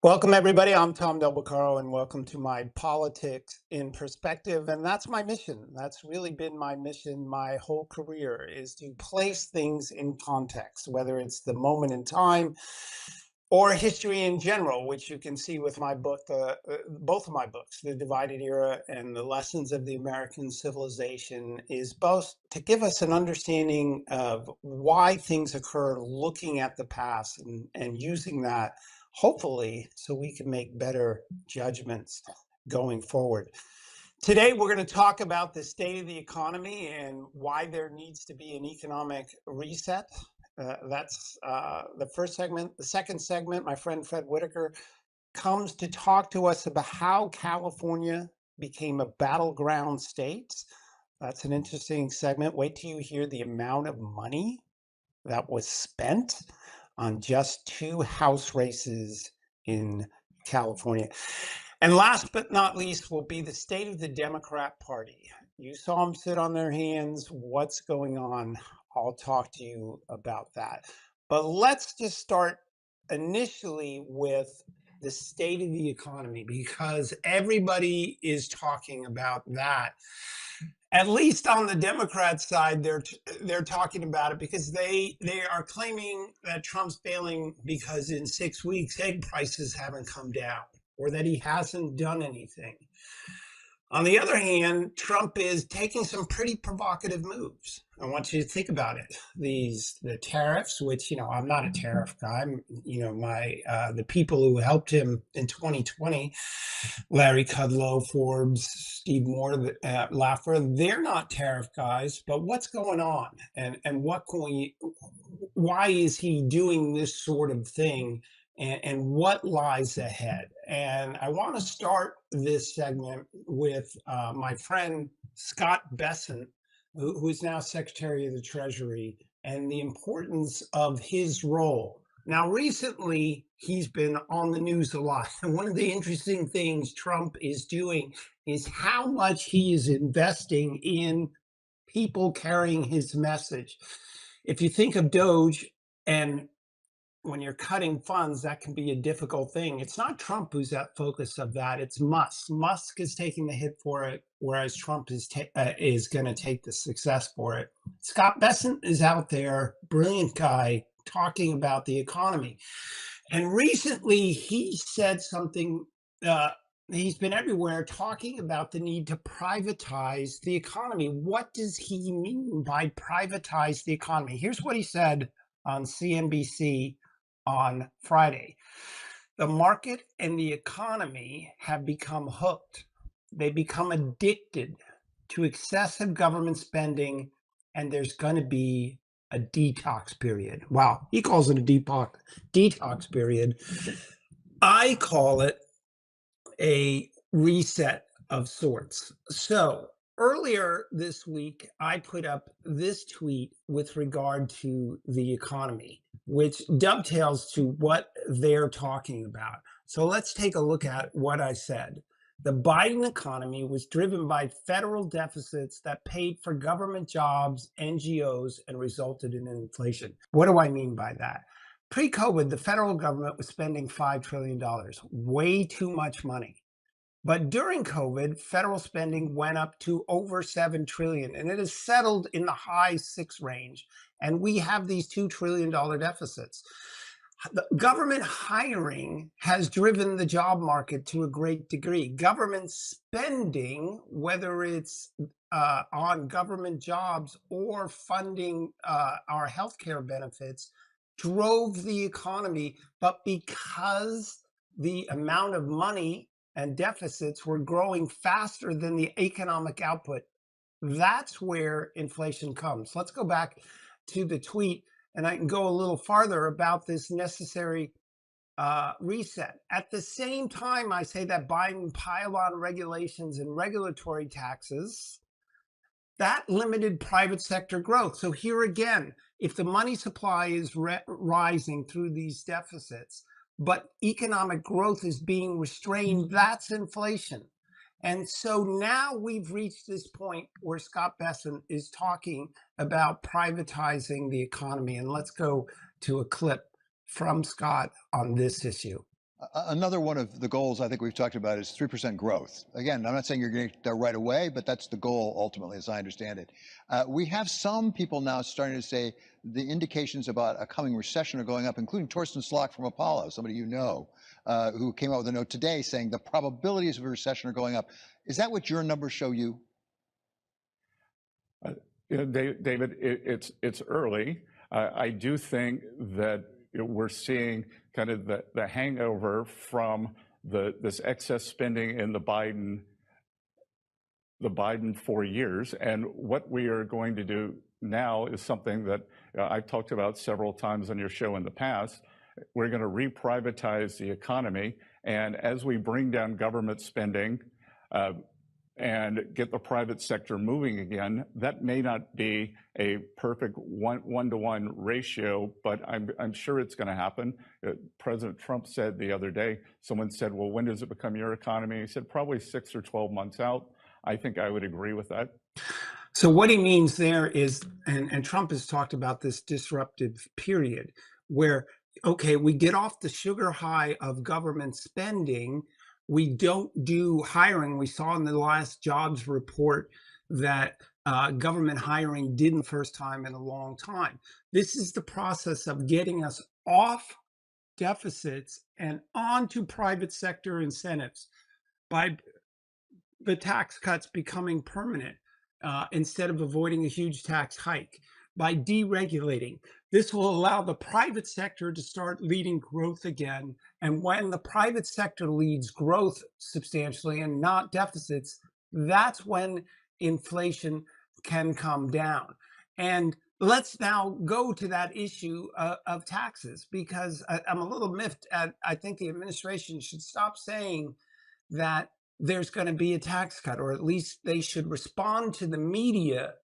Welcome, everybody. I'm Tom Del Beccaro, and welcome to my Politics in Perspective. And that's my mission. That's really been my mission my whole career, is to place things in context, whether it's the moment in time or history in general, which you can see with my book, both of my books, The Divided Era and The Lessons of the American Civilization, is both to give us an understanding of why things occur, looking at the past and using that hopefully so we can make better judgments going forward. Today, we're going to talk about the state of the economy and why there needs to be an economic reset. That's the first segment. The second segment, my friend Fred Whitaker comes to talk to us about how California became a battleground state. That's an interesting segment. Wait till you hear the amount of money that was spent on just two House races in California. And last but not least will be the state of the Democrat Party. You saw them sit on their hands. What's going on? I'll talk to you about that. But let's just start initially with the state of the economy, because everybody is talking about that. At least on the Democrat side, they're talking about it because they are claiming that Trump's failing because in 6 weeks egg prices haven't come down, or that he hasn't done anything. On the other hand, Trump is taking some pretty provocative moves. I want you to think about it. The tariffs, which, I'm not a tariff guy. The people who helped him in 2020, Larry Kudlow, Forbes, Steve Moore, Laffer, they're not tariff guys. But what's going on, and why is he doing this sort of thing? And what lies ahead. And I want to start this segment with my friend Scott Bessent, who is now Secretary of the Treasury, and the importance of his role. Now, recently, he's been on the news a lot. And one of the interesting things Trump is doing is how much he is investing in people carrying his message. If you think of Doge, and when you're cutting funds, that can be a difficult thing. It's not Trump who's at focus of that. It's Musk. Musk is taking the hit for it, whereas Trump is going to take the success for it. Scott Bessent is out there, brilliant guy, talking about the economy. And recently he said something, he's been everywhere talking about the need to privatize the economy. What does he mean by privatize the economy? Here's what he said on CNBC on Friday. The market and the economy have become hooked. They become addicted to excessive government spending, and there's going to be a detox period. Wow, he calls it a detox period. I call it a reset of sorts. So earlier this week, I put up this tweet with regard to the economy, which dovetails to what they're talking about. So let's take a look at what I said. The Biden economy was driven by federal deficits that paid for government jobs, NGOs, and resulted in inflation. What do I mean by that? Pre-COVID, the federal government was spending $5 trillion, way too much money. But during COVID, federal spending went up to over $7 trillion, and it has settled in the high six range. And we have these $2 trillion deficits. The government hiring has driven the job market to a great degree. Government spending, whether it's on government jobs or funding our healthcare benefits, drove the economy. But because the amount of money and deficits were growing faster than the economic output, that's where inflation comes. Let's go back to the tweet, and I can go a little farther about this necessary reset. At the same time, I say that Biden piled on regulations and regulatory taxes that limited private sector growth. So here again, if the money supply is rising through these deficits, but economic growth is being restrained, that's inflation. And so now we've reached this point where Scott Bessent is talking about privatizing the economy. And let's go to a clip from Scott on this issue. Another one of the goals I think we've talked about is 3% growth. Again, I'm not saying you're going to get there right away, but that's the goal ultimately, as I understand it. We have some people now starting to say the indications about a coming recession are going up, including Torsten Slok from Apollo, somebody you know, who came out with a note today saying the probabilities of a recession are going up. Is that what your numbers show you? David, it's early. I do think that we're seeing kind of the hangover from this excess spending in the Biden 4 years, and what we are going to do now is something that I've talked about several times on your show in the past. We're going to reprivatize the economy, and as we bring down government spending and get the private sector moving again, that may not be a perfect one-to-one ratio, but I'm sure it's going to happen. President Trump said the other day, someone said, well, when does it become your economy? He said, probably 6 or 12 months out. I think I would agree with that. So what he means there is, and Trump has talked about this disruptive period where, okay, we get off the sugar high of government spending, we don't do hiring. We saw in the last jobs report that government hiring didn't first time in a long time. This is the process of getting us off deficits and onto private sector incentives by the tax cuts becoming permanent instead of avoiding a huge tax hike. By deregulating, this will allow the private sector to start leading growth again. And when the private sector leads growth substantially and not deficits, that's when inflation can come down. And let's now go to that issue of taxes, because I'm a little miffed at, I think the administration should stop saying that there's going to be a tax cut, or at least they should respond to the media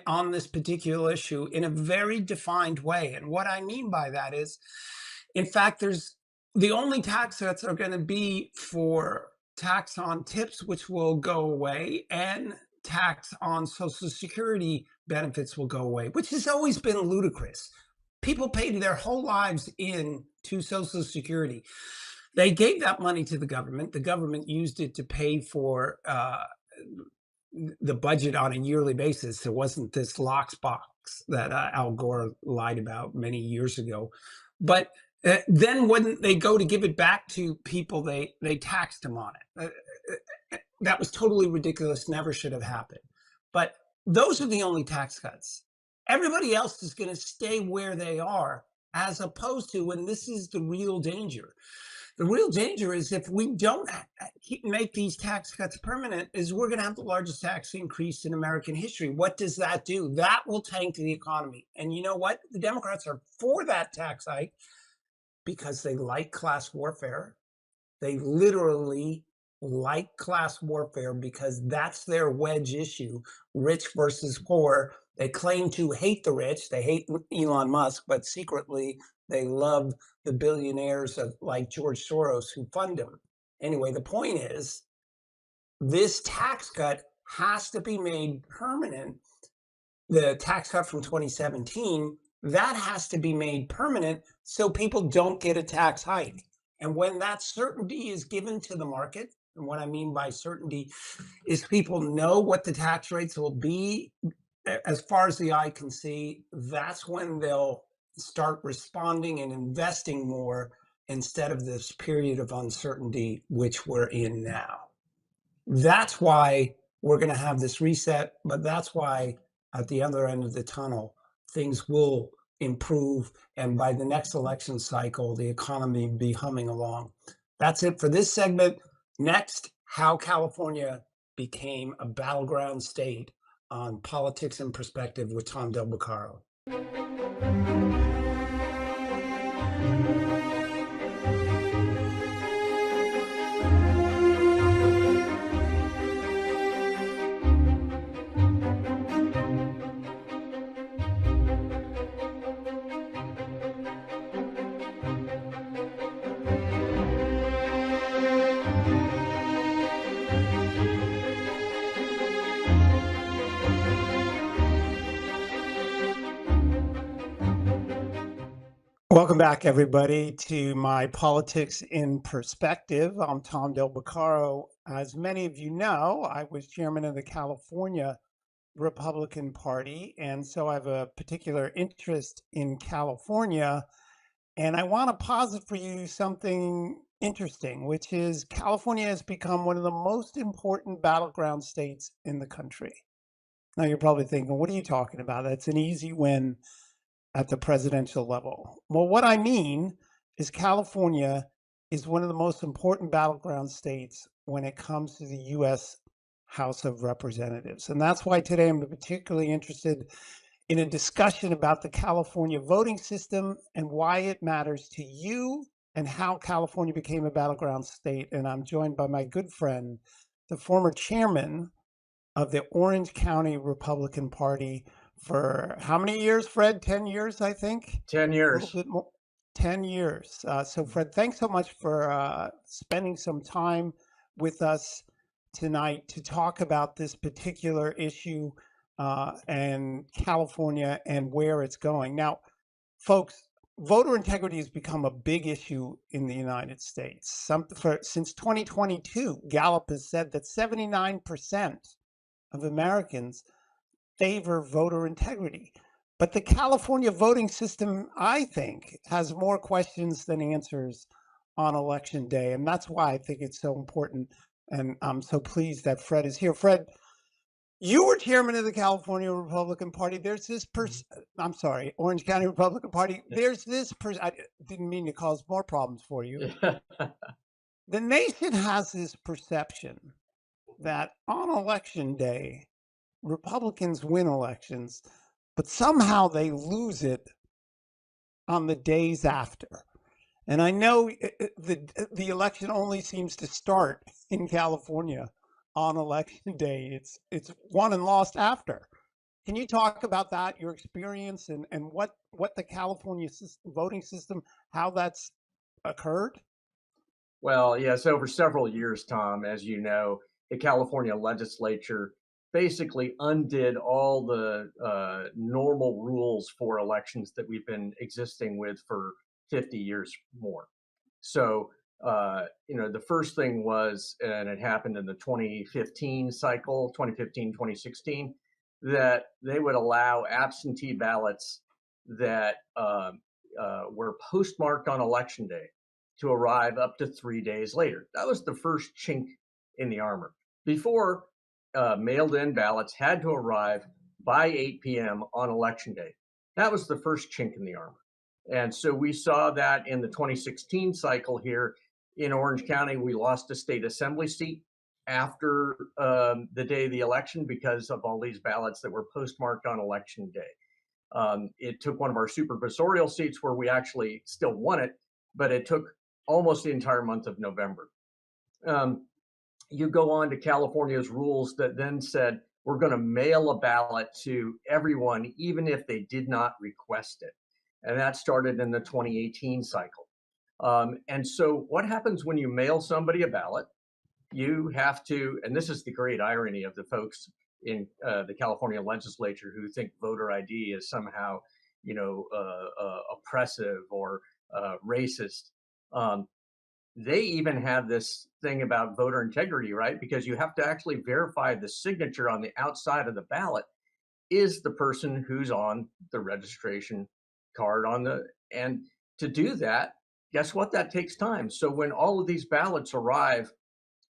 on this particular issue in a very defined way. And what I mean by that is, in fact, there's the only tax cuts are going to be for tax on tips, which will go away, and tax on Social Security benefits will go away, which has always been ludicrous. People paid their whole lives into Social Security. They gave that money to the government. The government used it to pay for the budget on a yearly basis. It wasn't this lockbox that Al Gore lied about many years ago. But then when they go to give it back to people, they taxed them on it. That was totally ridiculous, never should have happened. But those are the only tax cuts. Everybody else is going to stay where they are, as opposed to, when this is the real danger. The real danger is if we don't make these tax cuts permanent, is we're going to have the largest tax increase in American history. What does that do? That will tank the economy. And you know what? The Democrats are for that tax hike because they like class warfare. They literally like class warfare because that's their wedge issue, rich versus poor. They claim to hate the rich. They hate Elon Musk, but secretly they love the billionaires like George Soros who fund them. Anyway, the point is, this tax cut has to be made permanent. The tax cut from 2017, that has to be made permanent so people don't get a tax hike. And when that certainty is given to the market, and what I mean by certainty is people know what the tax rates will be as far as the eye can see, that's when they'll start responding and investing more instead of this period of uncertainty which we're in now. That's why we're going to have this reset, but that's why at the other end of the tunnel, things will improve, and by the next election cycle, the economy will be humming along. That's it for this segment. Next, how California became a battleground state on Politics and Perspective with Tom Del Beccaro. Welcome back, everybody, to my Politics in Perspective. I'm Tom Del Beccaro. As many of you know, I was chairman of the California Republican Party, and so I have a particular interest in California. And I want to posit for you something interesting, which is California has become one of the most important battleground states in the country. Now, you're probably thinking, what are you talking about? That's an easy win at the presidential level. Well, what I mean is California is one of the most important battleground states when it comes to the U.S. House of Representatives. And that's why today I'm particularly interested in a discussion about the California voting system and why it matters to you and how California became a battleground state. And I'm joined by my good friend, the former chairman of the Orange County Republican Party for how many years, Fred? 10 years, I think? 10 A years. little bit more. 10 years. So, Fred, thanks so much for spending some time with us tonight to talk about this particular issue and California and where it's going. Now, folks, voter integrity has become a big issue in the United States. Since 2022, Gallup has said that 79% of Americans favor voter integrity. But the California voting system, I think, has more questions than answers on election day. And that's why I think it's so important. And I'm so pleased that Fred is here. Fred, you were chairman of the California Republican Party. There's this I'm sorry, Orange County Republican Party. There's this I didn't mean to cause more problems for you. The nation has this perception that on election day, Republicans win elections, but somehow they lose it on the days after. And I know the election only seems to start in California on election day. It's won and lost after. Can you talk about that, your experience, and what the California voting system, how that's occurred? Well, yes, over several years, Tom, as you know, the California legislature basically undid all the normal rules for elections that we've been existing with for 50 years more. So, the first thing was, and it happened in the 2015 cycle, 2015, 2016, that they would allow absentee ballots that were postmarked on election day to arrive up to 3 days later. That was the first chink in the armor. Before, mailed in ballots had to arrive by 8 p.m. on election day. That was the first chink in the armor. And so we saw that in the 2016 cycle here in Orange County. We lost a state assembly seat after the day of the election because of all these ballots that were postmarked on election day. It took one of our supervisorial seats where we actually still won it, but it took almost the entire month of November. You go on to California's rules that then said, we're going to mail a ballot to everyone, even if they did not request it. And that started in the 2018 cycle. And so what happens when you mail somebody a ballot? You have to, and this is the great irony of the folks in the California legislature who think voter ID is somehow, oppressive or racist. They even have this thing about voter integrity, right? Because you have to actually verify the signature on the outside of the ballot is the person who's on the registration card and to do that, guess what? That takes time. So when all of these ballots arrive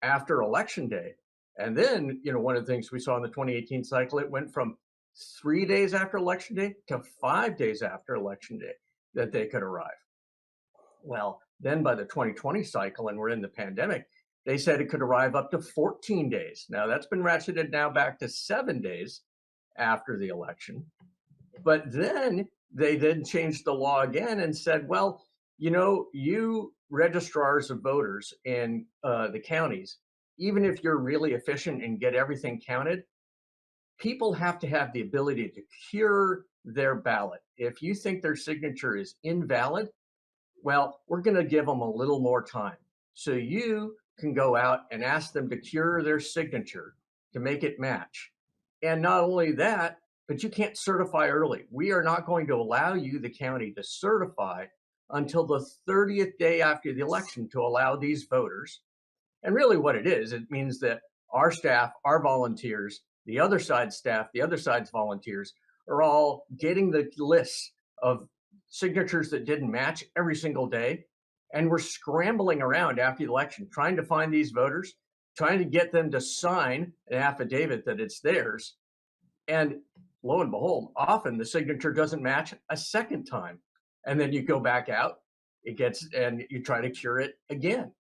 after election day, and then, one of the things we saw in the 2018 cycle, it went from 3 days after election day to 5 days after election day that they could arrive. Well, then by the 2020 cycle, and we're in the pandemic, they said it could arrive up to 14 days. Now that's been ratcheted now back to 7 days after the election. But then they then changed the law again and said, well, you registrars of voters in the counties, even if you're really efficient and get everything counted, people have to have the ability to cure their ballot. If you think their signature is invalid, well, we're going to give them a little more time. So you can go out and ask them to cure their signature to make it match. And not only that, but you can't certify early. We are not going to allow you, the county, to certify until the 30th day after the election to allow these voters. And really what it is, it means that our staff, our volunteers, the other side's staff, the other side's volunteers are all getting the lists of signatures that didn't match every single day. And we're scrambling around after the election, trying to find these voters, trying to get them to sign an affidavit that it's theirs. And lo and behold, often the signature doesn't match a second time. And then you go back out, and you try to cure it again.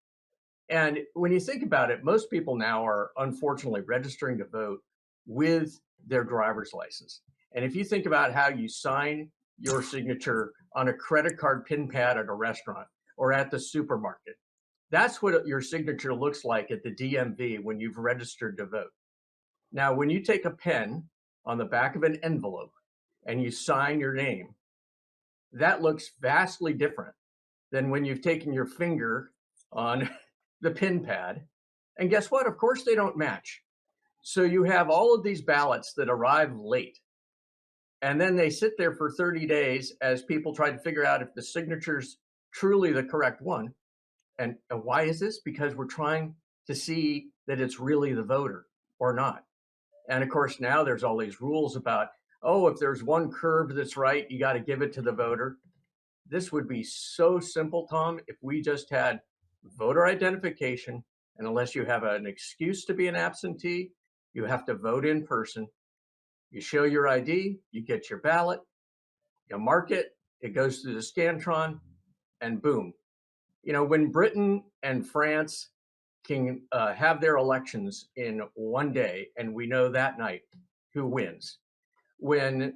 And when you think about it, most people now are unfortunately registering to vote with their driver's license. And if you think about how you sign your signature on a credit card pin pad at a restaurant or at the supermarket, that's what your signature looks like at the DMV when you've registered to vote. Now, when you take a pen on the back of an envelope and you sign your name, that looks vastly different than when you've taken your finger on the pin pad. And guess what? Of course, they don't match. So you have all of these ballots that arrive late. And then they sit there for 30 days as people try to figure out if the signature's truly the correct one. And why is this? Because we're trying to see that it's really the voter or not. And of course, now there's all these rules about, oh, if there's one curve that's right, you got to give it to the voter. This would be so simple, Tom, if we just had voter identification. And unless you have an excuse to be an absentee, you have to vote in person. You show your ID, you get your ballot, you mark it, it goes through the Scantron, and boom. You know, when Britain and France can have their elections in one day, and we know that night who wins. When,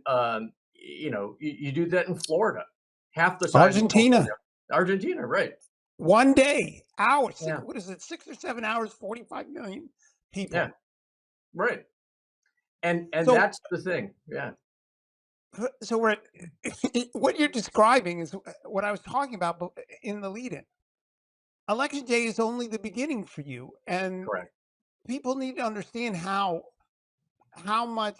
you do that in Florida, half the size of Argentina. Argentina, right. One day, hours. Yeah. What is it? 6 or 7 hours, 45 million people. Yeah, right. And So- that's the thing. Yeah. So what you're describing is what I was talking about in the lead-in. Election day is only the beginning for you, and Correct. people need to understand how much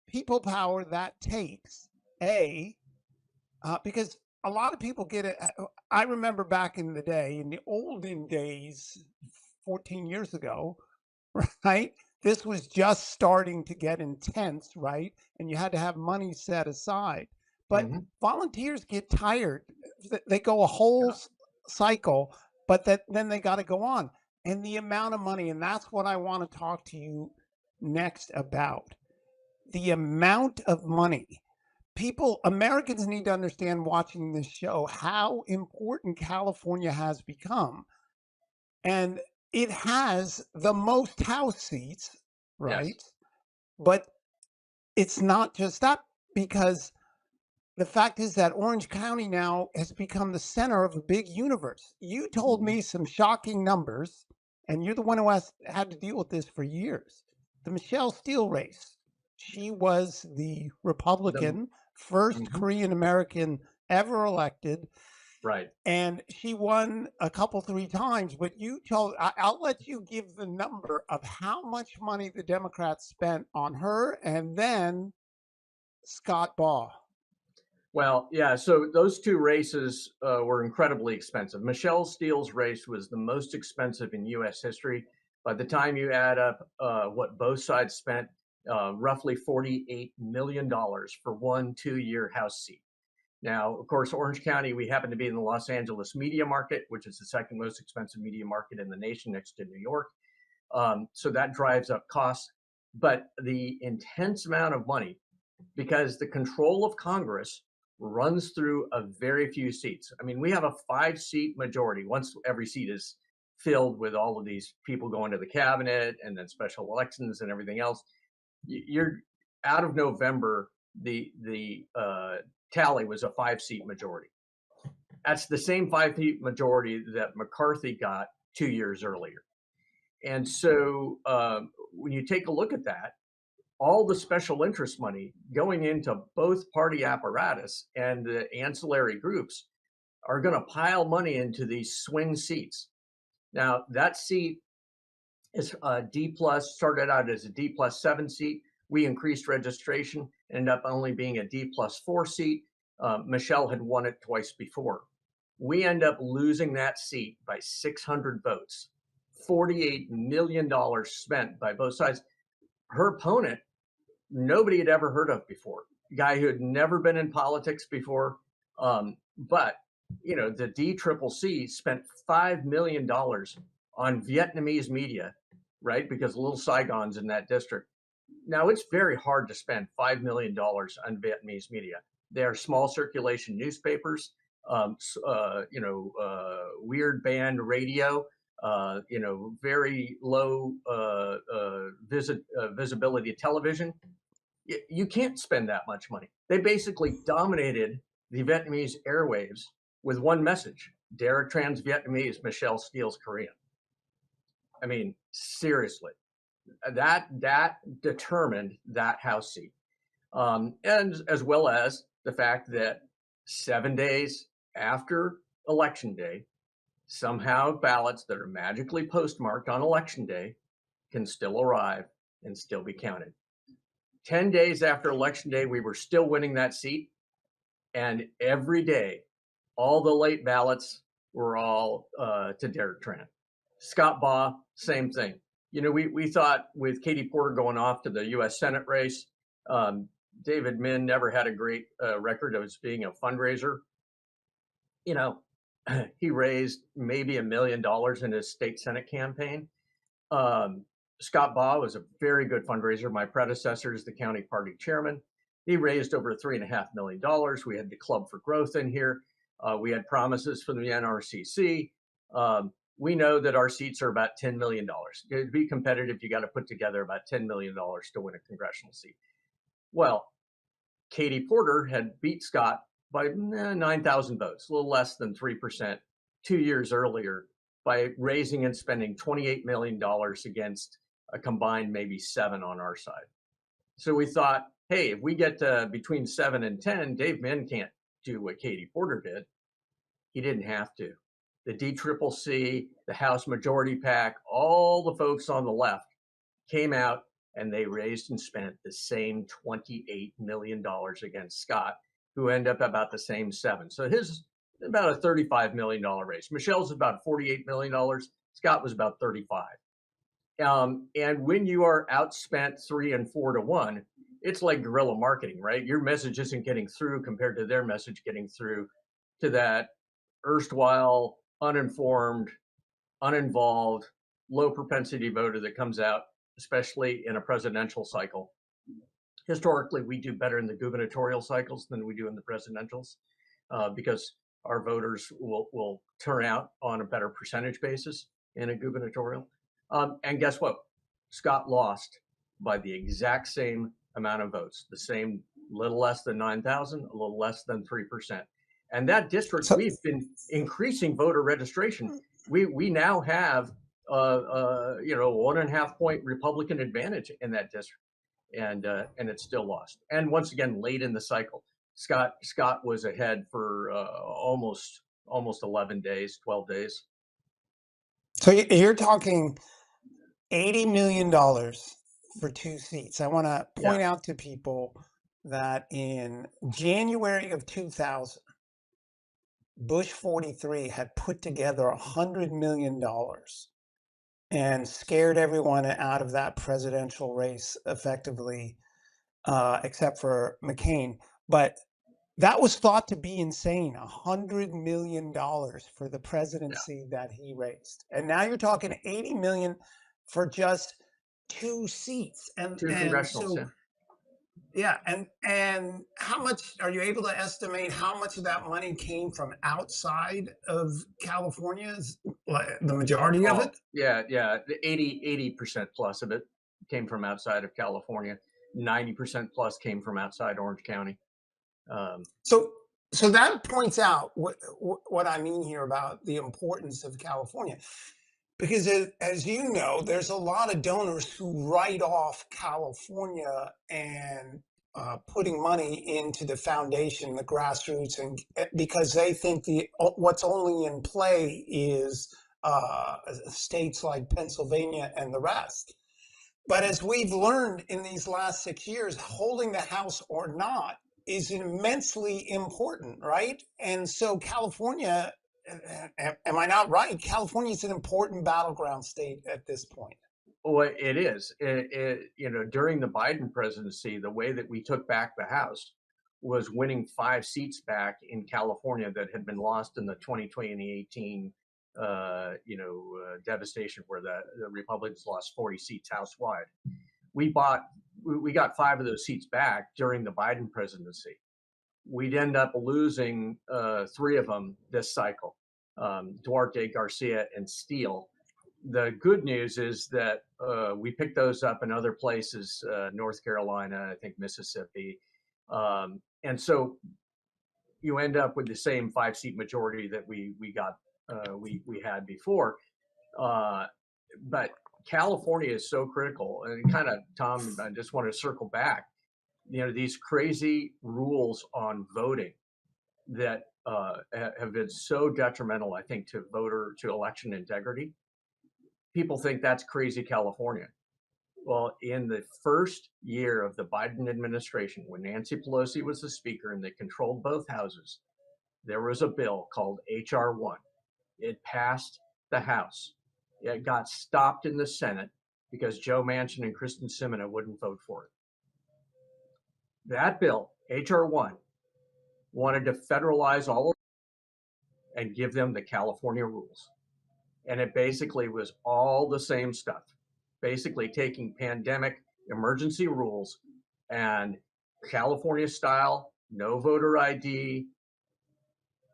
people power that takes. Because a lot of people get it. I remember back in the day, in the olden days, 14 years ago, right? This was just starting to get intense, right? And you had to have money set aside. But volunteers get tired. They go a whole cycle, but then they got to go on. And the amount of money, and that's what I want to talk to you next about. The amount of money. Americans need to understand, watching this show, how important California has become. And it has the most House seats, right? Yes. But it's not just that, because the fact is that Orange County now has become the center of a big universe. You told me some shocking numbers, and you're the one who has had to deal with this for years. The Michelle Steele race. She was the Republican first Korean American ever elected. Right. And she won a couple, 3 times. But I'll let you give the number of how much money the Democrats spent on her and then Scott Baugh. Well, yeah. So those 2 races were incredibly expensive. Michelle Steele's race was the most expensive in U.S. history. By the time you add up what both sides spent, roughly $48 million for one 2-year House seat. Now, of course, Orange County, we happen to be in the Los Angeles media market, which is the second most expensive media market in the nation next to New York. So that drives up costs. But the intense amount of money, because the control of Congress runs through a very few seats. I mean, we have a 5-seat majority once every seat is filled with all of these people going to the cabinet and then special elections and everything else. You're out of November, the tally was a 5-seat majority. That's the same 5-seat majority that McCarthy got 2 years earlier. And so when you take a look at that, all the special interest money going into both party apparatus and the ancillary groups are going to pile money into these swing seats. Now, that seat is D plus, started out as a D plus 7 seat. We increased registration, ended up only being a D plus 4 seat. Michelle had won it twice before. We end up losing that seat by 600 votes. $48 million spent by both sides. Her opponent, nobody had ever heard of before. A guy who had never been in politics before. But the DCCC spent $5 million on Vietnamese media, right? Because Little Saigon's in that district. Now, it's very hard to spend $5 million on Vietnamese media. They are small circulation newspapers, weird band radio, very low visibility television. You can't spend that much money. They basically dominated the Vietnamese airwaves with one message: Derek Tran's Vietnamese, Michelle Steele's Korean. I mean, seriously, that determined that House seat, and as well as the fact that 7 days after Election Day, somehow ballots that are magically postmarked on Election Day can still arrive and still be counted. 10 days after Election Day, we were still winning that seat. And every day, all the late ballots were all to Derek Tran. Scott Baugh, same thing. We thought with Katie Porter going off to the U.S. Senate race, David Min never had a great record of being a fundraiser. He raised maybe $1 million in his state Senate campaign. Scott Baugh was a very good fundraiser. My predecessor is the county party chairman. He raised over $3.5 million. We had the Club for Growth in here. We had promises from the NRCC. We know that our seats are about $10 million. To be competitive, you got to put together about $10 million to win a congressional seat. Well, Katie Porter had beat Scott by 9,000 votes, a little less than 3%, 2 years earlier, by raising and spending $28 million against a combined maybe 7 on our side. So we thought, hey, if we get between 7 and 10, Dave Min can't do what Katie Porter did. He didn't have to. The DCCC, the House Majority PAC, all the folks on the left came out and they raised and spent the same $28 million against Scott, who ended up about the same 7. So his about a $35 million raise. Michelle's about $48 million. Scott was about 35. And when you are outspent 3 and 4 to 1, it's like guerrilla marketing, right? Your message isn't getting through compared to their message getting through to that erstwhile, uninformed, uninvolved, low propensity voter that comes out, especially in a presidential cycle. Historically, we do better in the gubernatorial cycles than we do in the presidentials because our voters will turn out on a better percentage basis in a gubernatorial. And guess what? Scott lost by the exact same amount of votes, the same, little less than 9,000, a little less than 3%. And that district, we've been increasing voter registration. We now have 1.5 point Republican advantage in that district, and it's still lost. And once again, late in the cycle, Scott was ahead for almost 11 days, 12 days. So you're talking $80 million for 2 seats. I want to point out to people that in January of 2000, Bush 43 had put together $100 million and scared everyone out of that presidential race effectively, except for McCain. But that was thought to be insane, $100 million for the presidency that he raised. And now you're talking $80 million for just 2 seats. And 2 congressionals, so, yeah, and how much are you able to estimate how much of that money came from outside of California? The majority of it? Yeah, 80% plus of it came from outside of California. 90% plus came from outside Orange County. So that points out what I mean here about the importance of California. Because as you know, there's a lot of donors who write off California and putting money into the foundation, the grassroots, and because they think what's only in play is states like Pennsylvania and the rest. But as we've learned in these last 6 years, holding the House or not is immensely important, right? And so California am I not right? California is an important battleground state at this point. Well, it is. During the Biden presidency, the way that we took back the House was winning 5 seats back in California that had been lost in the 2018, devastation where the Republicans lost 40 seats housewide. We got 5 of those seats back during the Biden presidency. We'd end up losing 3 of them this cycle, Duarte, Garcia, and Steele. The good news is that we picked those up in other places, North Carolina, I think Mississippi. And so you end up with the same 5-seat majority that we had before. But California is so critical, and kind of, Tom, I just want to circle back. These crazy rules on voting that have been so detrimental, I think, to election integrity. People think that's crazy California. Well, in the first year of the Biden administration, when Nancy Pelosi was the speaker and they controlled both houses, there was a bill called H.R. 1. It passed the House. It got stopped in the Senate because Joe Manchin and Kristen Sinema wouldn't vote for it. That bill, H.R. 1, wanted to federalize all of it and give them the California rules. And it basically was all the same stuff, basically taking pandemic emergency rules and California style, no voter ID,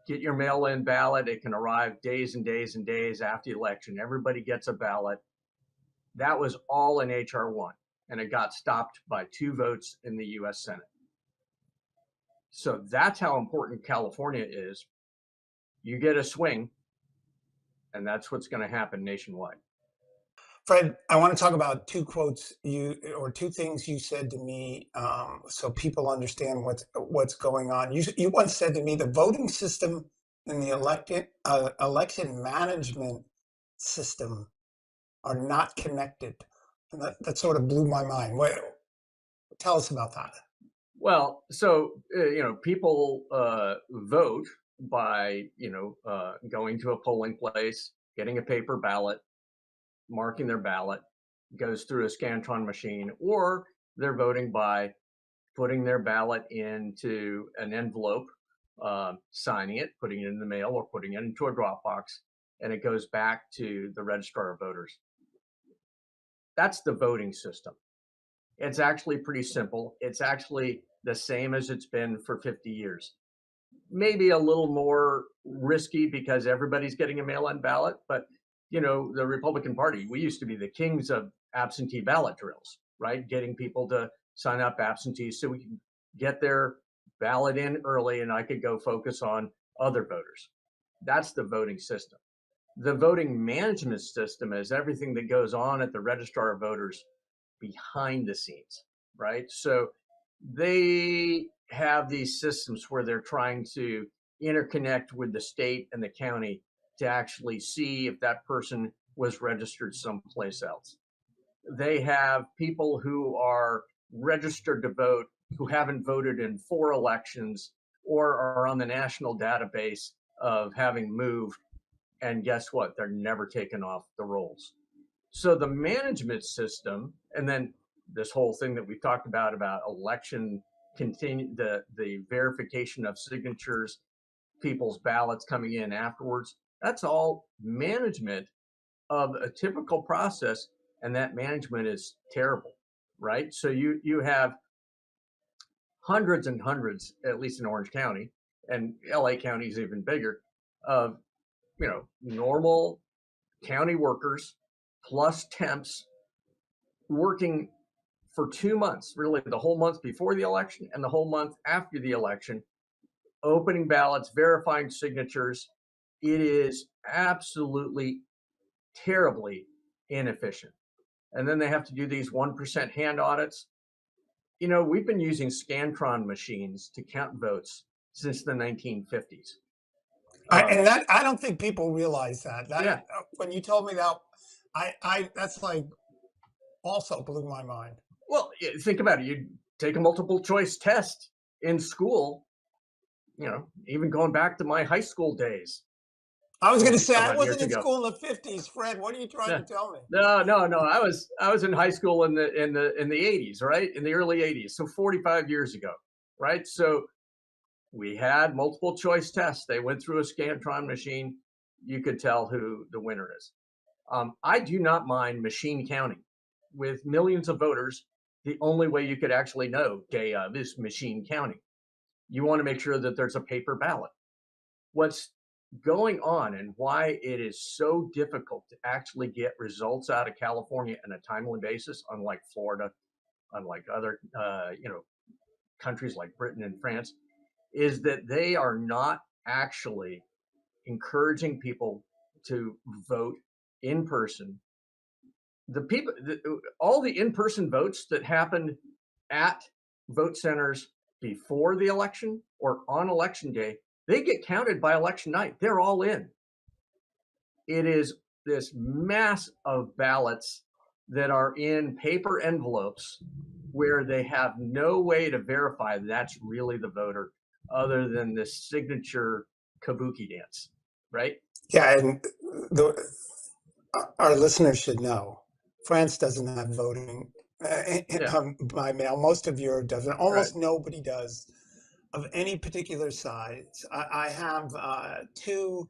get your mail-in ballot. It can arrive days and days and days after the election. Everybody gets a ballot. That was all in H.R. 1, and it got stopped by 2 votes in the U.S. Senate. So that's how important California is. You get a swing, and that's what's going to happen nationwide. Fred, I want to talk about 2 quotes 2 things you said to me, so people understand what's going on. You once said to me, the voting system and the election management system are not connected, and that sort of blew my mind. Tell us about that. Well, so people vote by going to a polling place, getting a paper ballot, marking their ballot, goes through a Scantron machine, or they're voting by putting their ballot into an envelope, signing it, putting it in the mail, or putting it into a drop box, and it goes back to the registrar of voters. That's the voting system. It's actually pretty simple. It's actually the same as it's been for 50 years. Maybe a little more risky because everybody's getting a mail-in ballot, but the Republican Party, we used to be the kings of absentee ballot drills, right? Getting people to sign up absentee so we can get their ballot in early and I could go focus on other voters. That's the voting system. The voting management system is everything that goes on at the registrar of voters behind the scenes, right? So they have these systems where they're trying to interconnect with the state and the county to actually see if that person was registered someplace else. They have people who are registered to vote who haven't voted in 4 elections or are on the national database of having moved. And guess what? They're never taken off the rolls. So the management system, and then this whole thing that we talked about election the verification of signatures, people's ballots coming in afterwards, that's all management of a typical process, and that management is terrible, right? So you have hundreds and hundreds, at least in Orange County, and LA County is even bigger, of normal county workers plus temps working for 2 months, really the whole month before the election and the whole month after the election, opening ballots, verifying signatures. It is absolutely terribly inefficient. And then they have to do these 1% hand audits. We've been using Scantron machines to count votes since the 1950s. I don't think people realize that. Yeah. When you told me that, I that's like also blew my mind. Well, think about it. You take a multiple choice test in school, even going back to my high school days. I was going to say some I odd years wasn't in ago. school in the 50s, Fred. What are you trying No, to tell me? no. I was in high school in the 80s, right? In the early 80s, so 45 years ago, right? So we had multiple choice tests. They went through a Scantron machine. You could tell who the winner is. I do not mind machine counting. With millions of voters, the only way you could actually know day of is machine counting. You want to make sure that there's a paper ballot. What's going on and why it is so difficult to actually get results out of California on a timely basis, unlike Florida, unlike other countries like Britain and France, is that they are not actually encouraging people to vote in person. All the in-person votes that happened at vote centers before the election or on election day, they get counted by election night. They're all in. It is this mass of ballots that are in paper envelopes where they have no way to verify that's really the voter other than this signature kabuki dance, right? Yeah, and the, our listeners should know France doesn't have voting Yeah, by mail. Most of Europe doesn't. right. Almost nobody does of any particular size. I have two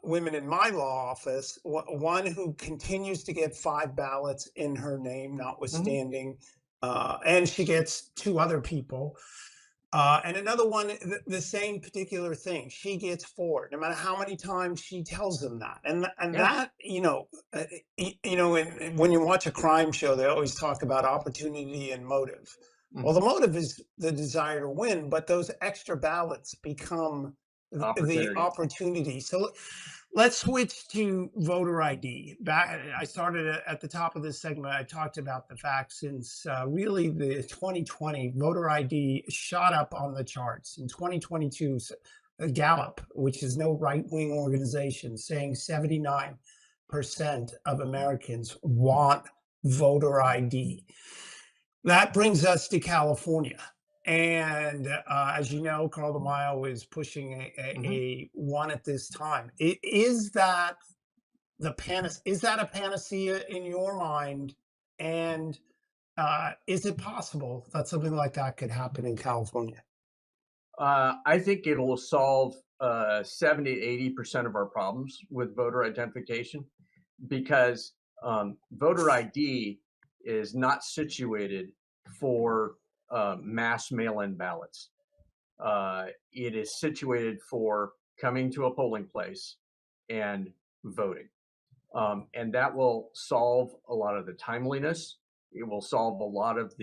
women in my law office, one who continues to get 5 ballots in her name, Mhm. notwithstanding, and she gets 2 other people. And another one, the same particular thing. She gets 4, no matter how many times she tells them that. And Yeah. that, when you watch a crime show, they always talk about opportunity and motive. Well, the Mhm. motive is the desire to win, but those extra ballots become the Opportunity. opportunity. So let's switch to voter ID. I started at the top of this segment. I talked about the fact since really the 2020 voter ID shot up on the charts. In 2022, Gallup, which is no right-wing organization, saying 79% of Americans want voter ID. That brings us to California. And as you know, Carl DeMaio is pushing Mhm. a one at this time. Is that is that a panacea in your mind? And is it possible that something like that could happen in California? I think it will solve 70 to 80% of our problems with voter identification because voter ID is not situated for mass mail in ballots. It is situated for coming to a polling place and voting. And that will solve a lot of the timeliness. It will solve a lot of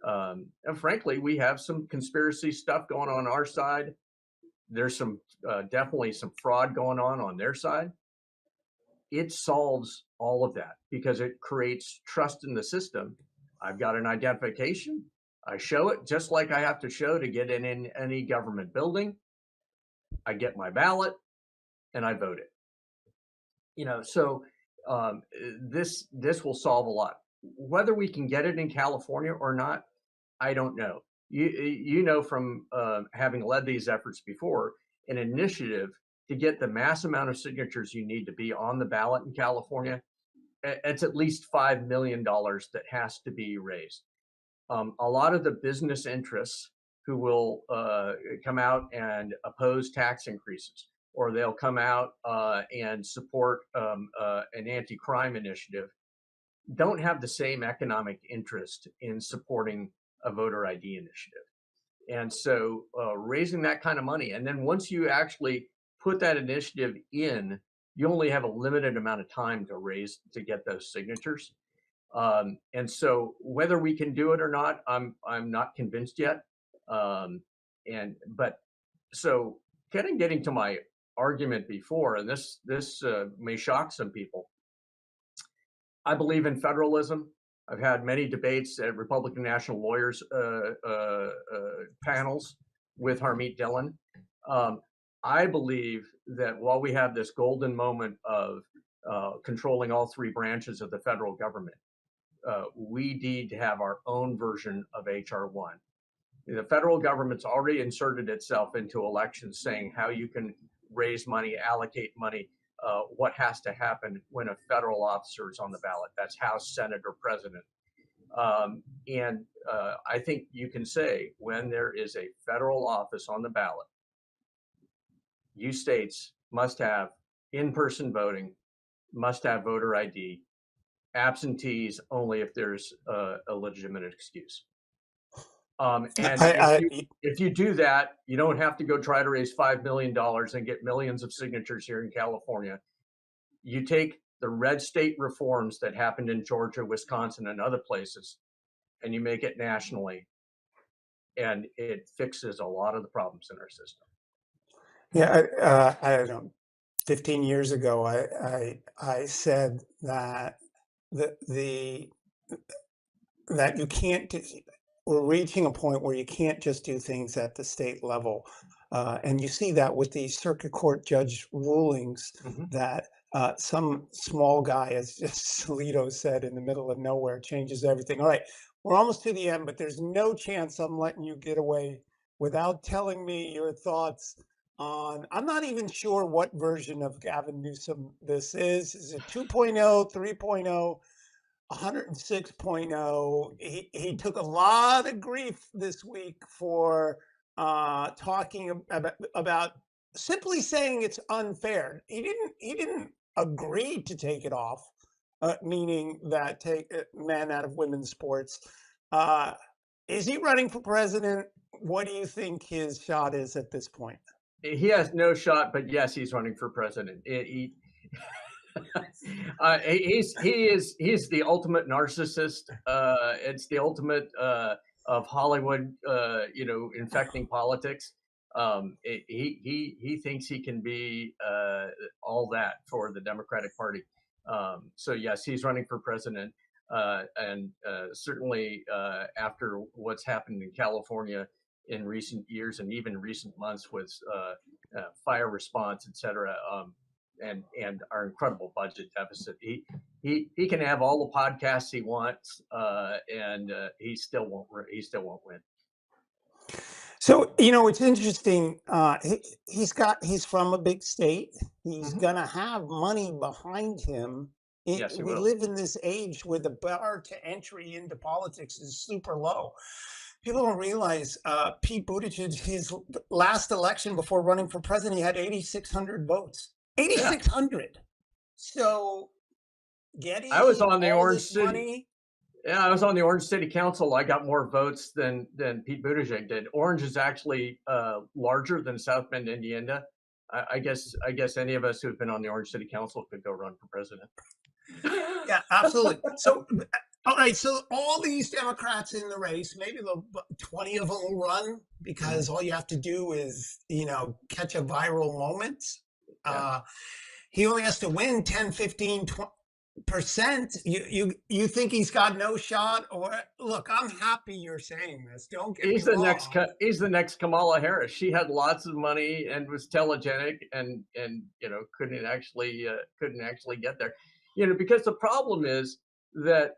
and frankly, we have some conspiracy stuff going on our side. There's some definitely some fraud going on their side. It solves all of that because it creates trust in the system. I've got an identification. I show it just like I have to show to get in any government building. I get my ballot and I vote it. So this will solve a lot. Whether we can get it in California or not, I don't know. You know from having led these efforts before, an initiative to get the mass amount of signatures you need to be on the ballot in California, it's at least $5 million that has to be raised. A lot of the business interests who will come out and oppose tax increases, or they'll come out and support an anti-crime initiative, don't have the same economic interest in supporting a voter ID initiative. And so raising that kind of money, and then once you actually put that initiative in, you only have a limited amount of time to get those signatures. And so whether we can do it or not, I'm not convinced yet. But so kind of getting to my argument before, and this may shock some people. I believe in federalism. I've had many debates at Republican National Lawyers panels with Harmeet Dillon. I believe that while we have this golden moment of controlling all 3 branches of the federal government, we need to have our own version of HR 1. The federal government's already inserted itself into elections saying how you can raise money, allocate money, what has to happen when a federal officer is on the ballot. That's House, Senate, or President. And I think you can say when there is a federal office on the ballot, you states must have in-person voting, must have voter ID, absentees only if there's a legitimate excuse. And if you do that, you don't have to go try to raise $5 million and get millions of signatures here in California. You take the red state reforms that happened in Georgia, Wisconsin, and other places, and you make it nationally, and it fixes a lot of the problems in our system. Yeah, I don't know. 15 years ago, I said that that you can't. We're reaching a point where you can't just do things at the state level, and you see that with the circuit court judge rulings that some small guy, as just Alito said, in the middle of nowhere changes everything. All right, we're almost to the end, but there's no chance I'm letting you get away without telling me your thoughts on. I'm not even sure what version of Gavin Newsom this is. Is it 2.0, 3.0? 106.0. He took a lot of grief this week for talking about simply saying it's unfair. He didn't agree to take it off, meaning that take men out of women's sports. Is he running for president? What do you think his shot is at this point? He has no shot, but yes, he's running for president. He's the ultimate narcissist. It's the ultimate of Hollywood, infecting politics. He thinks he can be all that for the Democratic Party. So yes, he's running for president, and certainly after what's happened in California in recent years and even recent months with fire response, et cetera. And our incredible budget deficit. He can have all the podcasts he wants, and he still won't win. So it's interesting. He's from a big state. He's gonna have money behind him. Yes, he we will. live in this age where the bar to entry into politics is super low. People don't realize Pete Buttigieg, his last election before running for president, he had 8,600 votes. 8,600. Yeah. So getting I was on the Orange City. Money. Yeah, I was on the Orange City Council. I got more votes than Pete Buttigieg did. Orange is actually larger than South Bend, Indiana. I guess any of us who've been on the Orange City Council could go run for president. Yeah, absolutely. So, all right. So all these Democrats in the race, maybe 20 of them will run because all you have to do is, catch a viral moment. Yeah. He only has to win 10, 15, 20%. You think he's got no shot? Or look, I'm happy you're saying this. Don't get me wrong. He's the next Kamala Harris. She had lots of money and was telegenic and couldn't actually get there. Because the problem is that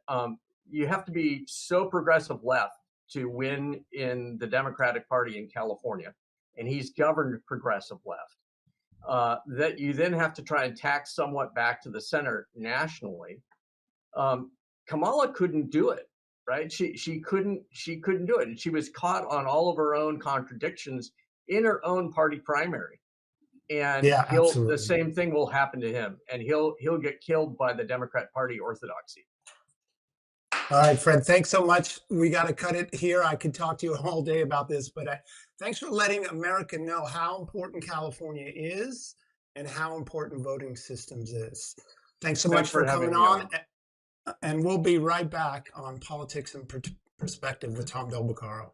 you have to be so progressive left to win in the Democratic Party in California, and he's governed progressive left. That you then have to try and tax somewhat back to the center nationally. Kamala couldn't do it, right? She couldn't do it, and she was caught on all of her own contradictions in her own party primary. And the same thing will happen to him, and he'll get killed by the Democrat Party orthodoxy. All right, Fred, thanks so much. We got to cut it here. I could talk to you all day about this, but thanks for letting America know how important California is and how important voting systems is. Thanks so much for coming on. And we'll be right back on Politics and Perspective with Tom Del Beccaro.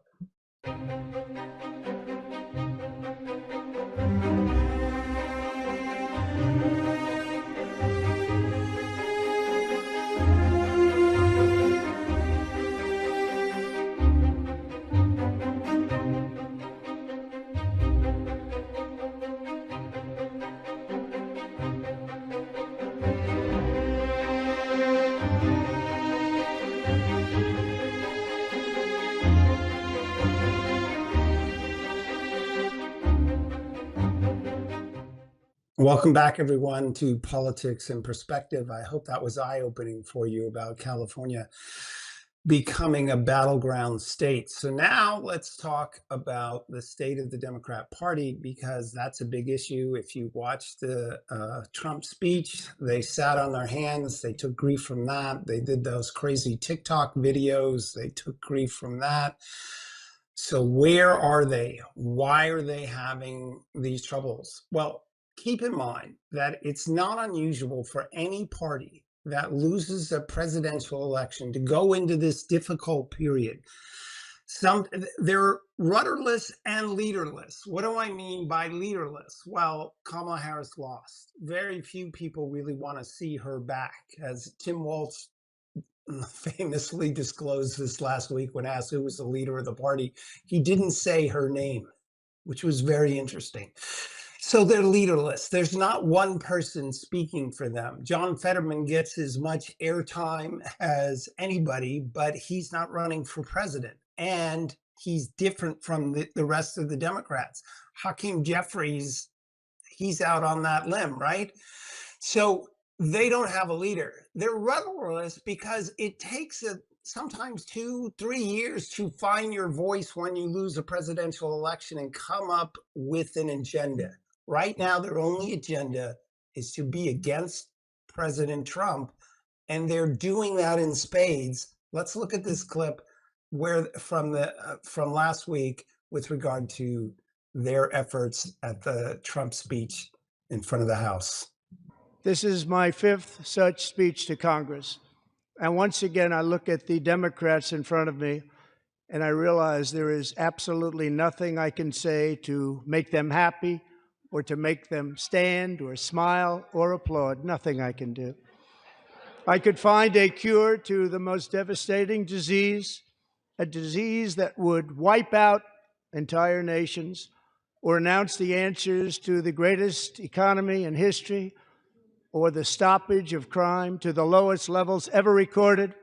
Welcome back, everyone, to Politics in Perspective. I hope that was eye-opening for you about California becoming a battleground state. So now let's talk about the state of the Democrat Party, because that's a big issue. If you watch the Trump speech, they sat on their hands. They took grief from that. They did those crazy TikTok videos. They took grief from that. So where are they? Why are they having these troubles? Well, keep in mind that it's not unusual for any party that loses a presidential election to go into this difficult period. They're rudderless and leaderless. What do I mean by leaderless? Well, Kamala Harris lost. Very few people really want to see her back. As Tim Walz famously disclosed this last week when asked who was the leader of the party, he didn't say her name, which was very interesting. So they're leaderless. There's not one person speaking for them. John Fetterman gets as much airtime as anybody, but he's not running for president. And he's different from the rest of the Democrats. Hakeem Jeffries, he's out on that limb, right? So they don't have a leader. They're rudderless because it takes sometimes 2-3 years to find your voice when you lose a presidential election and come up with an agenda. Right now, their only agenda is to be against President Trump, and they're doing that in spades. Let's look at this clip from last week with regard to their efforts at the Trump speech in front of the House. This is my fifth such speech to Congress. And once again, I look at the Democrats in front of me, and I realize there is absolutely nothing I can say to make them happy or to make them stand or smile or applaud. Nothing I can do. I could find a cure to the most devastating disease, a disease that would wipe out entire nations, or announce the answers to the greatest economy in history, or the stoppage of crime to the lowest levels ever recorded.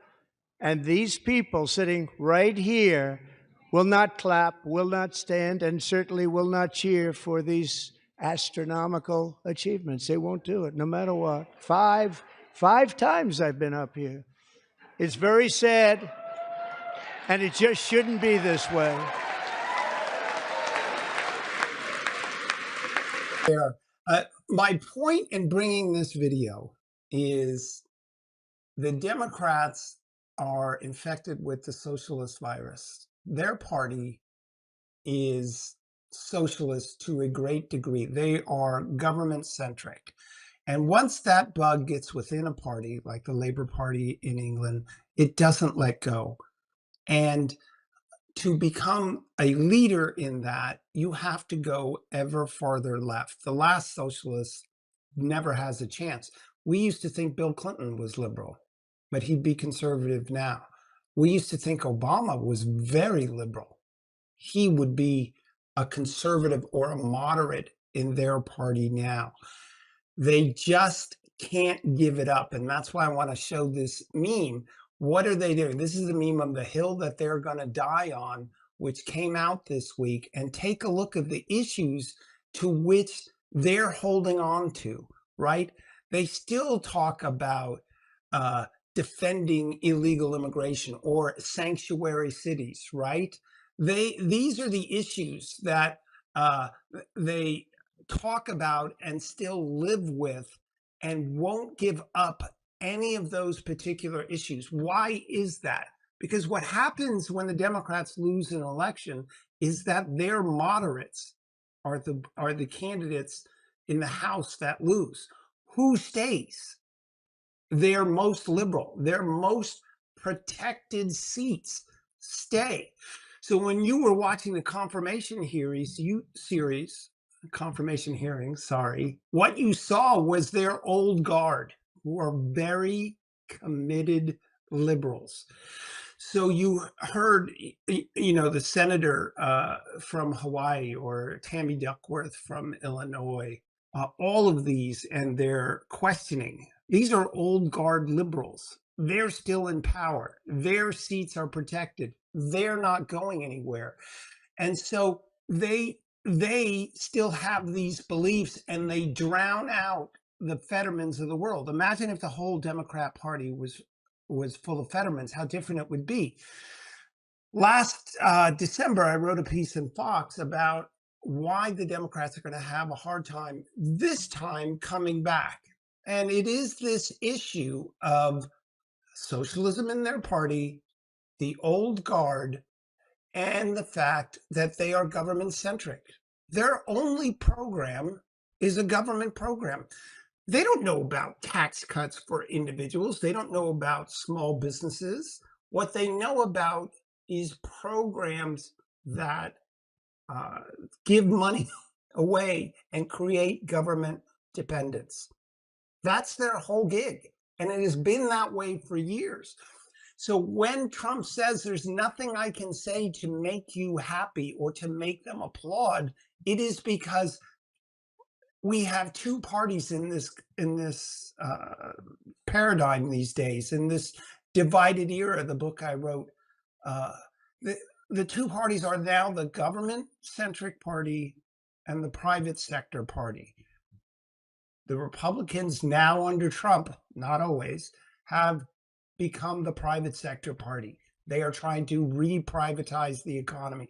And these people sitting right here will not clap, will not stand, and certainly will not cheer for these astronomical achievements. They won't do it, no matter what. Five times I've been up here. It's very sad, and it just shouldn't be this way. My point in bringing this video is the Democrats are infected with the socialist virus. Their party is socialist to a great degree. They are government centric. And once that bug gets within a party, like the Labour Party in England, it doesn't let go. And to become a leader in that, you have to go ever farther left. The last socialist never has a chance. We used to think Bill Clinton was liberal, but he'd be conservative now. We used to think Obama was very liberal. He would be a conservative or a moderate in their party now. They just can't give it up. And that's why I want to show this meme. What are they doing? This is the meme of the hill that they're going to die on, which came out this week. And take a look at the issues to which they're holding on to, right? They still talk about defending illegal immigration or sanctuary cities, right? These are the issues that they talk about and still live with, and won't give up any of those particular issues. Why is that? Because what happens when the Democrats lose an election is that their moderates are the candidates in the House that lose. Who stays? Their most liberal, their most protected seats stay. So when you were watching the confirmation hearings, what you saw was their old guard, who are very committed liberals. So you heard, the senator from Hawaii, or Tammy Duckworth from Illinois, all of these, and their questioning. These are old guard liberals. They're still in power. Their seats are protected. They're not going anywhere. And so they they still have these beliefs and they drown out the Fettermans of the world. Imagine if the whole Democrat Party was full of Fettermans, how different it would be. Last December, I wrote a piece in Fox about why the Democrats are going to have a hard time this time coming back. And it is this issue of socialism in their party, the old guard, and the fact that they are government centric. Their only program is a government program. They don't know about tax cuts for individuals. They don't know about small businesses. What they know about is programs that give money away and create government dependence. That's their whole gig. And it has been that way for years. So when Trump says there's nothing I can say to make you happy or to make them applaud, it is because we have two parties in this paradigm these days, in this divided era. The book I wrote, the two parties are now the government-centric party and the private sector party. The Republicans now under Trump, not always, have become the private sector party. They are trying to re-privatize the economy.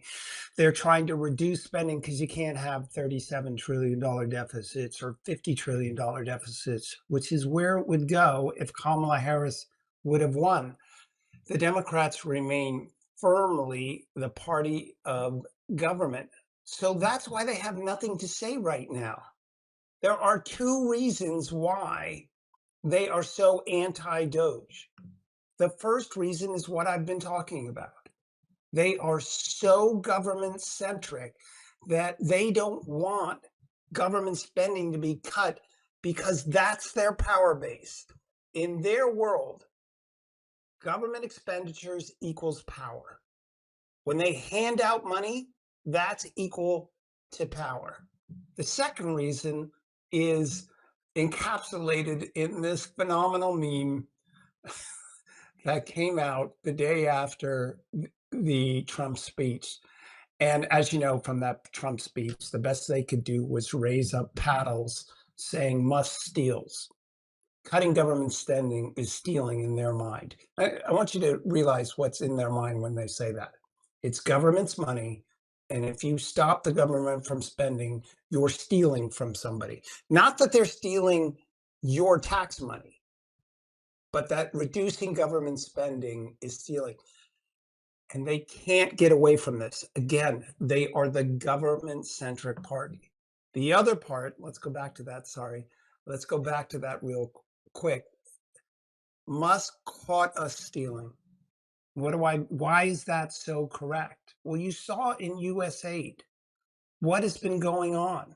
They're trying to reduce spending because you can't have $37 trillion deficits or $50 trillion deficits, which is where it would go if Kamala Harris would have won. The Democrats remain firmly the party of government. So that's why they have nothing to say right now. There are two reasons why they are so anti-Doge. The first reason is what I've been talking about. They are so government-centric that they don't want government spending to be cut because that's their power base. In their world, government expenditures equals power. When they hand out money, that's equal to power. The second reason is encapsulated in this phenomenal meme that came out the day after the Trump speech. And as you know from that Trump speech, the best they could do was raise up paddles saying Musk steals. Cutting government spending is stealing in their mind. I want you to realize what's in their mind when they say that. It's government's money. And if you stop the government from spending, you're stealing from somebody. Not that they're stealing your tax money, but that reducing government spending is stealing. And they can't get away from this. Again, they are the government-centric party. The other part, let's go back to that, sorry. Let's go back to that real quick. Musk caught us stealing. Why is that so correct? Well, you saw in US aid what has been going on.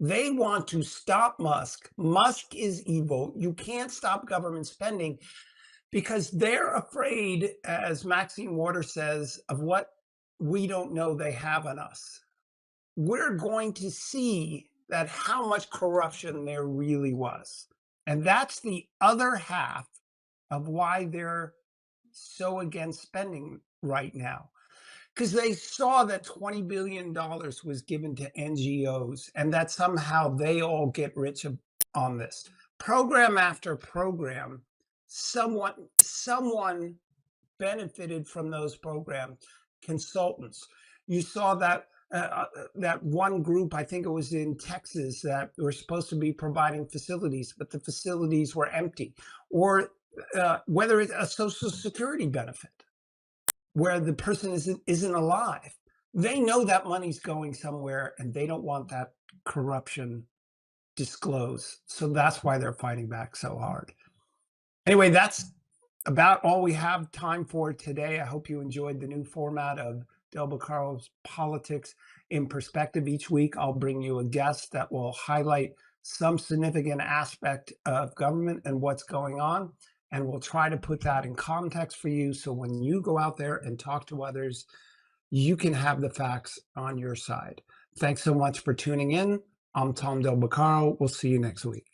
They want to stop Musk. Musk is evil. You can't stop government spending because they're afraid, as Maxine Waters says, of what we don't know they have on us. We're going to see that how much corruption there really was. And that's the other half of why they're so against spending right now. Because they saw that $20 billion was given to NGOs and that somehow they all get rich on this. Program after program, someone benefited from those programs, consultants. You saw that that one group, I think it was in Texas, that were supposed to be providing facilities, but the facilities were empty. Or whether it's a Social Security benefit, where the person isn't alive. They know that money's going somewhere and they don't want that corruption disclosed. So that's why they're fighting back so hard. Anyway, that's about all we have time for today. I hope you enjoyed the new format of Del Baccaro's Politics in Perspective. Each week, I'll bring you a guest that will highlight some significant aspect of government and what's going on. And we'll try to put that in context for you. So when you go out there and talk to others, you can have the facts on your side. Thanks so much for tuning in. I'm Tom Del Baccaro. We'll see you next week.